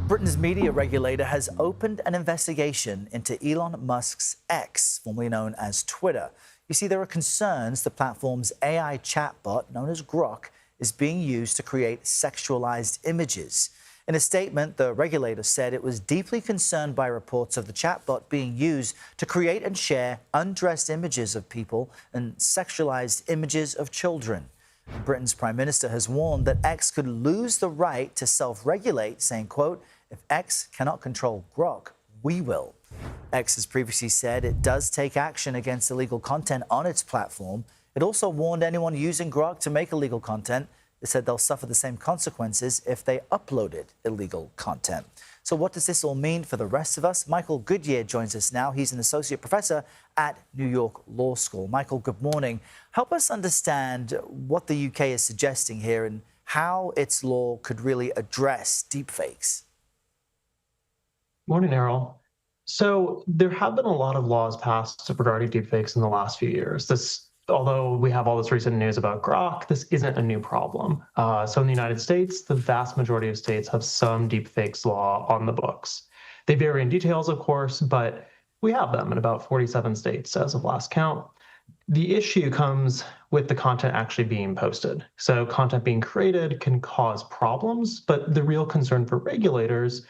Britain's media regulator has opened an investigation into Elon Musk's X, formerly known as Twitter. You see, there are concerns the platform's AI chatbot, known as Grok, is being used to create sexualized images. In a statement, the regulator said it was deeply concerned by reports of the chatbot being used to create and share undressed images of people and sexualized images of children. Britain's Prime Minister has warned that X could lose the right to self-regulate, saying, quote, "If X cannot control Grok, we will." X has previously said it does take action against illegal content on its platform. It also warned anyone using Grok to make illegal content. It said they'll suffer the same consequences if they uploaded illegal content. So what does this all mean for the rest of us? Michael Goodyear joins us now. He's an associate professor at New York Law School. Michael, good morning. Help us understand what the UK is suggesting here and how its law could really address deepfakes. Morning, Errol. So there have been a lot of laws passed regarding deepfakes in the last few years. Although we have all this recent news about Grok, this isn't a new problem. So in the United States, the vast majority of states have some deepfakes law on the books. They vary in details, of course, but we have them in about 47 states as of last count. The issue comes with the content actually being posted. So content being created can cause problems, but the real concern for regulators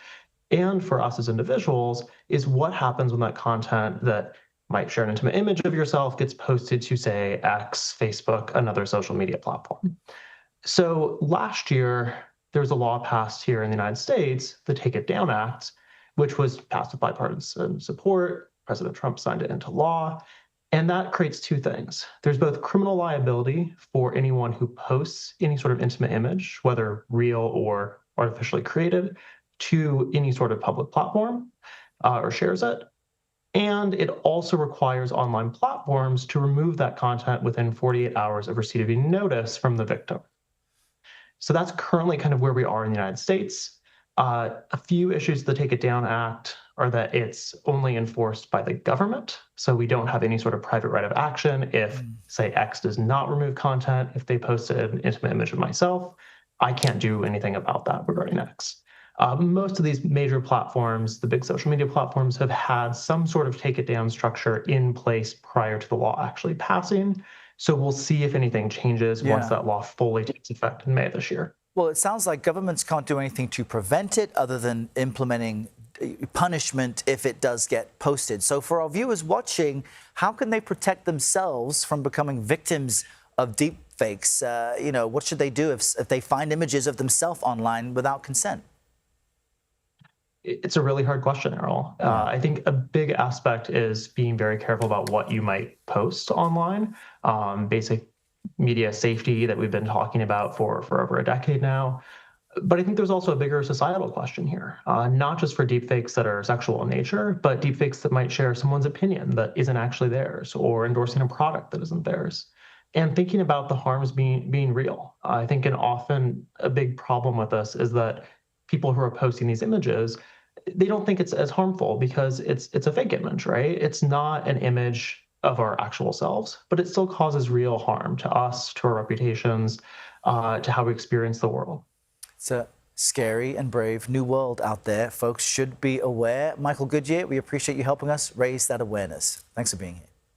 and for us as individuals is what happens when that content that might share an intimate image of yourself gets posted to, say, X, Facebook, another social media platform. So last year, there was a law passed here in the United States, the Take It Down Act, which was passed with bipartisan support. President Trump signed it into law. And that creates two things. There's both criminal liability for anyone who posts any sort of intimate image, whether real or artificially created, to any sort of public platform or shares it. And it also requires online platforms to remove that content within 48 hours of receiving notice from the victim. So that's currently kind of where we are in the United States. A few issues with the Take It Down Act are that it's only enforced by the government. So we don't have any sort of private right of action. If, say, X does not remove content, if they posted an intimate image of myself, I can't do anything about that regarding X. Most of these major platforms, the big social media platforms, have had some sort of take it down structure in place prior to the law actually passing. So we'll see if anything changes once that law fully takes effect in May of this year. Well, it sounds like governments can't do anything to prevent it other than implementing punishment if it does get posted. So for our viewers watching, how can they protect themselves from becoming victims of deepfakes? What should they do if they find images of themselves online without consent? It's a really hard question, Errol. I think a big aspect is being very careful about what you might post online. Basic media safety that we've been talking about for over a decade now. But I think there's also a bigger societal question here, not just for deepfakes that are sexual in nature, but deepfakes that might share someone's opinion that isn't actually theirs or endorsing a product that isn't theirs. And thinking about the harms being real. I think often a big problem with this is that people who are posting these images, they don't think it's as harmful because it's a fake image, right? It's not an image of our actual selves, but it still causes real harm to us, to our reputations, to how we experience the world. It's a scary and brave new world out there. Folks should be aware. Michael Goodyear, we appreciate you helping us raise that awareness. Thanks for being here.